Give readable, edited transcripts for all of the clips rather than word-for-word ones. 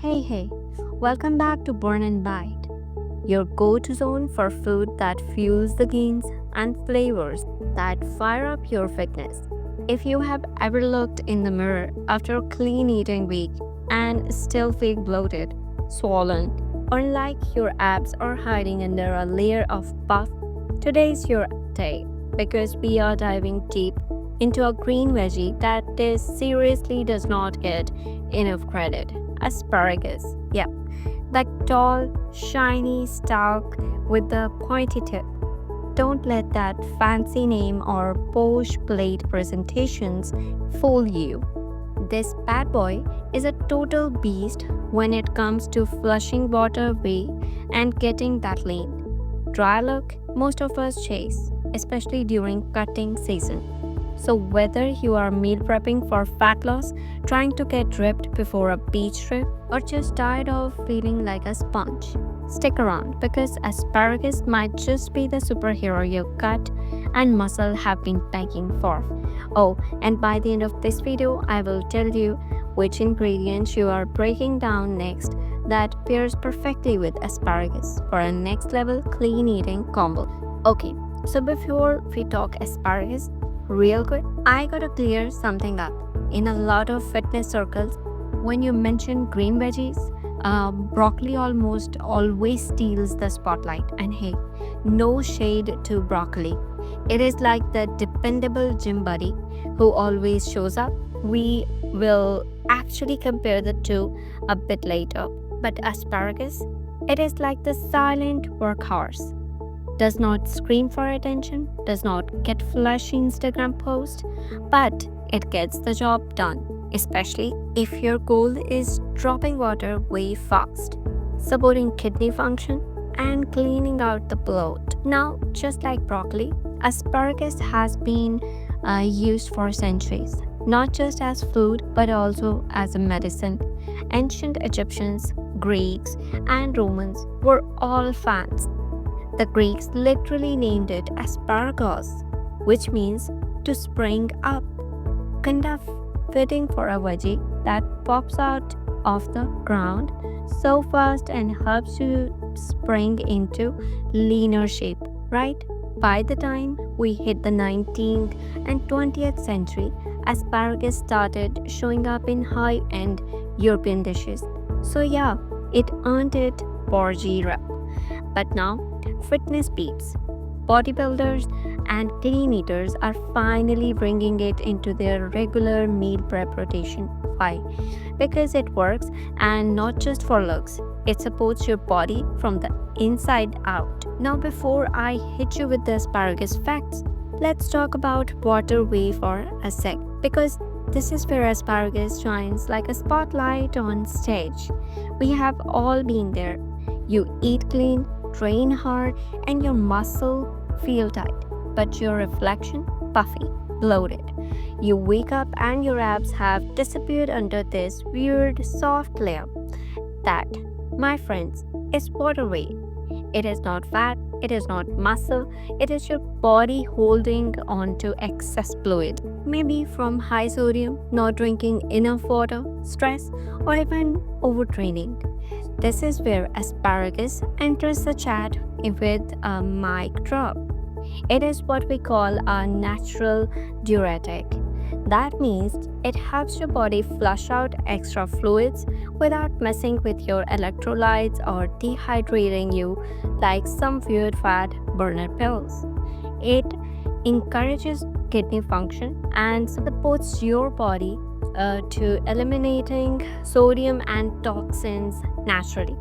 Hey, welcome back to Burn and Bite, your go to zone for food that fuels the gains and flavors that fire up your fitness. If you have ever looked in the mirror after a clean eating week and still feel bloated, swollen, or like your abs are hiding under a layer of puff, today's your day because we are diving deep into a green veggie that is seriously does not get enough credit. Asparagus. Yeah, that tall, shiny stalk with the pointy tip. Don't let that fancy name or posh plate presentations fool you. This bad boy is a total beast when it comes to flushing water away and getting that lean, dry look most of us chase, especially during cutting season. So, whether you are meal prepping for fat loss, trying to get ripped before a beach trip, or just tired of feeling like a sponge, stick around because asparagus might just be the superhero your gut and muscle have been begging for. Oh, and by the end of this video, I will tell you which ingredients you are breaking down next that pairs perfectly with asparagus for a next level clean eating combo. Okay, so before we talk asparagus, real quick, I gotta clear something up. In a lot of fitness circles, when you mention green veggies, broccoli almost always steals the spotlight. And hey, no shade to broccoli. It is like the dependable gym buddy who always shows up. We will actually compare the two a bit later. But asparagus, it is like the silent workhorse, does not scream for attention, does not get flashy Instagram post, but it gets the job done, especially if your goal is dropping water way fast, supporting kidney function, and cleaning out the bloat. Now, just like broccoli, asparagus has been used for centuries, not just as food but also as a medicine. Ancient Egyptians, Greeks, and Romans were all fans. The Greeks literally named it asparagus, which means to spring up, kind of fitting for a veggie that pops out of the ground so fast and helps you spring into leaner shape, right? By the time we hit the 19th and 20th century, asparagus started showing up in high-end European dishes. So yeah, it earned it Borgie rep. But now, fitness peeps, bodybuilders, and clean eaters are finally bringing it into their regular meal prep rotation. Why? Because it works and not just for looks. It supports your body from the inside out. Now, before I hit you with the asparagus facts, let's talk about water whey for a sec. Because this is where asparagus shines like a spotlight on stage. We have all been there. You eat clean, train hard, and your muscle feel tight, but your reflection puffy, bloated. You wake up and your abs have disappeared under this weird soft layer. That, my friends, is water weight. It is not fat, it is not muscle, it is your body holding on to excess fluid. Maybe from high sodium, not drinking enough water, stress, or even overtraining. This is where asparagus enters the chat with a mic drop. It is what we call a natural diuretic. That means it helps your body flush out extra fluids without messing with your electrolytes or dehydrating you like some weird fat burner pills. It encourages kidney function and supports your body to eliminating sodium and toxins naturally.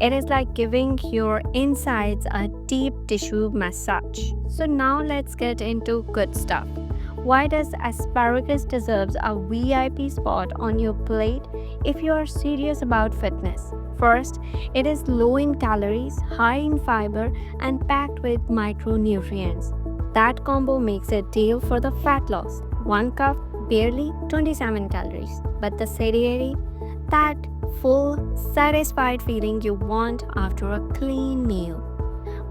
It is like giving your insides a deep tissue massage. So now let's get into good stuff. Why does asparagus deserves a VIP spot on your plate if you are serious about fitness? First, it is low in calories, high in fiber, and packed with micronutrients. That combo makes it deal for the fat loss. One cup, barely 27 calories, but the satiety, that full, satisfied feeling you want after a clean meal,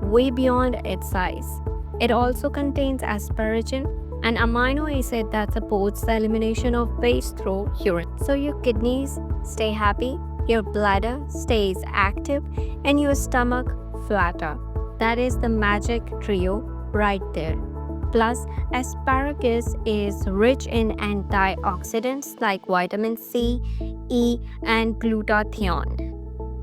way beyond its size. It also contains asparagine, an amino acid that supports the elimination of waste through urine. So your kidneys stay happy your bladder stays active, and your stomach flatter. That is the magic trio right there. Plus, asparagus is rich in antioxidants like vitamin C, E, and glutathione.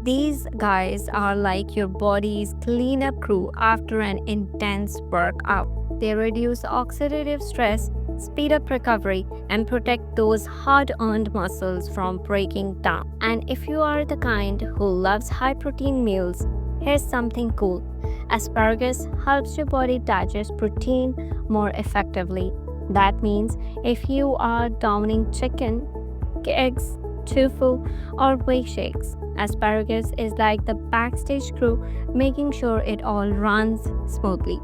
These guys are like your body's cleanup crew after an intense workout. They reduce oxidative stress, speed up recovery, and protect those hard earned muscles from breaking down. And if you are the kind who loves high protein meals, here's something cool. Asparagus helps your body digest protein more effectively. That means if you are downing chicken, eggs, tofu, or whey shakes, asparagus is like the backstage crew making sure it all runs smoothly.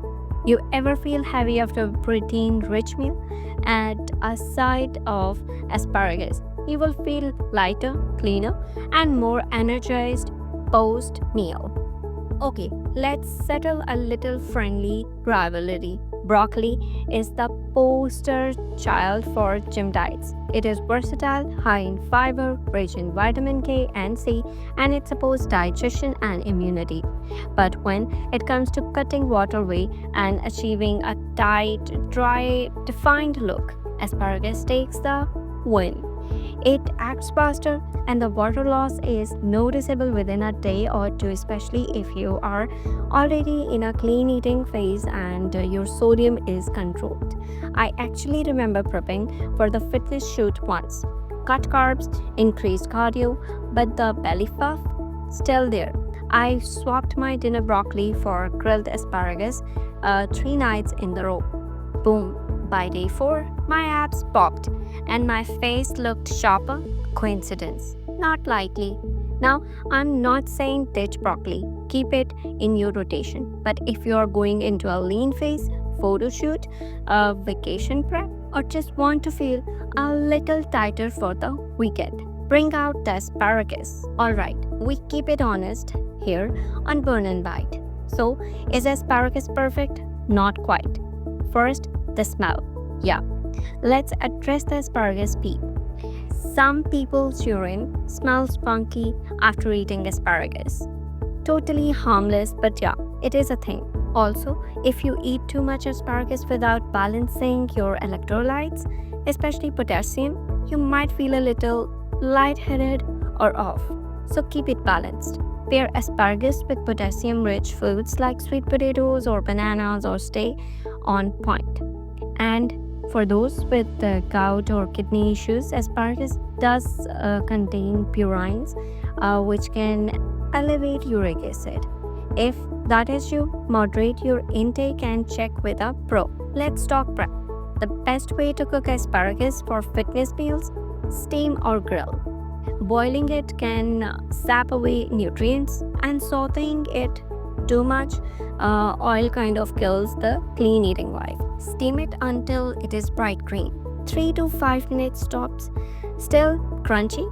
You ever feel heavy after a protein rich meal? Add a side of asparagus. You will feel lighter, cleaner, and more energized post meal. Okay, let's settle a little friendly rivalry. Broccoli is the poster child for gym diets. It is versatile, high in fiber, rich in vitamin K and C, and it supports digestion and immunity. But when it comes to cutting water away and achieving a tight, dry, defined look, asparagus takes the win. It acts faster, and the water loss is noticeable within a day or two, especially if you are already in a clean eating phase and your sodium is controlled. I actually remember prepping for the fitness shoot once. Cut carbs, increased cardio, but the belly fluff still there. I swapped my dinner broccoli for grilled asparagus 3 nights in a row. Boom. By day 4, my abs popped and my face looked sharper. Coincidence? Not likely. Now, I'm not saying ditch broccoli, keep it in your rotation. But if you're going into a lean phase, photo shoot, a vacation prep, or just want to feel a little tighter for the weekend, bring out the asparagus. Alright, we keep it honest here on Burn and Bite. So, is asparagus perfect? Not quite. First, the smell. Yeah, let's address the asparagus peep. Some people's urine smells funky after eating asparagus. Totally harmless, but yeah, it is a thing. Also, if you eat too much asparagus without balancing your electrolytes, especially potassium, you might feel a little lightheaded or off. So keep it balanced. Pair asparagus with potassium-rich foods like sweet potatoes or bananas or stay on point. And for those with gout or kidney issues, asparagus does contain purines, which can elevate uric acid. If that is you, moderate your intake and check with a pro. Let's talk prep. The best way to cook asparagus for fitness meals: steam or grill. Boiling it can sap away nutrients, and sauteing it too much oil kind of kills the clean eating vibe. Steam it until it is bright green. 3 to 5 minutes tops. Still crunchy,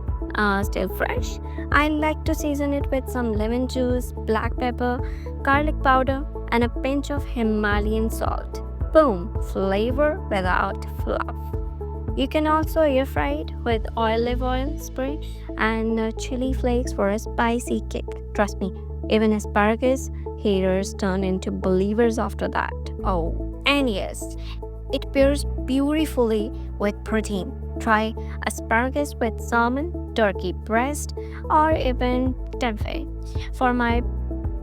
still fresh. I like to season it with some lemon juice, black pepper, garlic powder, and a pinch of Himalayan salt. Boom, flavor without fluff. You can also air fry it with olive oil spray and chili flakes for a spicy kick. Trust me, even asparagus haters turn into believers after that. Oh, and yes, it pairs beautifully with protein. Try asparagus with salmon, turkey breast, or even tempeh. For my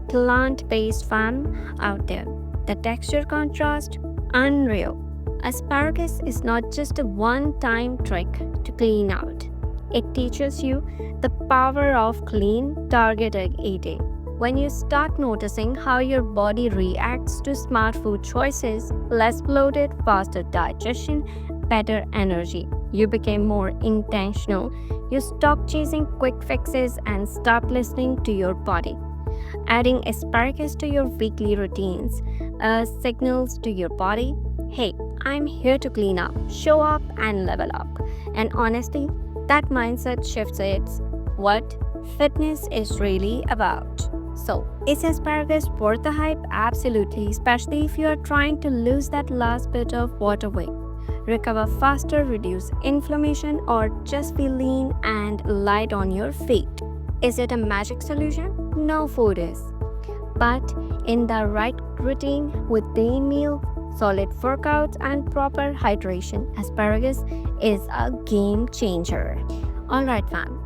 plant-based fam out there, the texture contrast, unreal. Asparagus is not just a one-time trick to clean out. It teaches you the power of clean, targeted eating. When you start noticing how your body reacts to smart food choices, less bloated, faster digestion, better energy, you become more intentional. You stop chasing quick fixes and start listening to your body. Adding asparagus to your weekly routines signals to your body, hey, I'm here to clean up, show up, and level up. And honestly, that mindset shifts it's what fitness is really about. So, is asparagus worth the hype? Absolutely, especially if you are trying to lose that last bit of water weight, recover faster, reduce inflammation, or just feel lean and light on your feet. Is it a magic solution? No food is. But in the right routine with daily meal, solid workouts, and proper hydration, asparagus is a game changer. Alright, fam.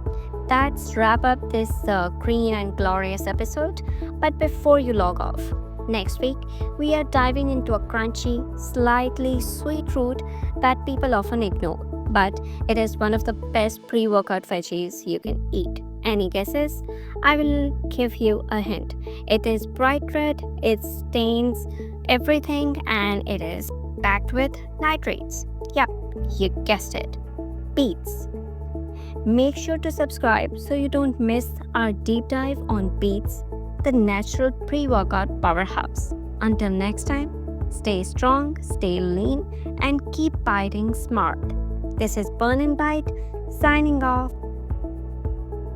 Let's wrap up this green and glorious episode. But before you log off, next week we are diving into a crunchy, slightly sweet fruit that people often ignore, but it is one of the best pre workout veggies you can eat. Any guesses? I will give you a hint. It is bright red, it stains everything, and it is packed with nitrates. Yep, you guessed it. Beets. Make sure to subscribe so you don't miss our deep dive on beets, the natural pre workout powerhouse. Until next time, stay strong, stay lean, and keep biting smart. This is Burn and Bite signing off.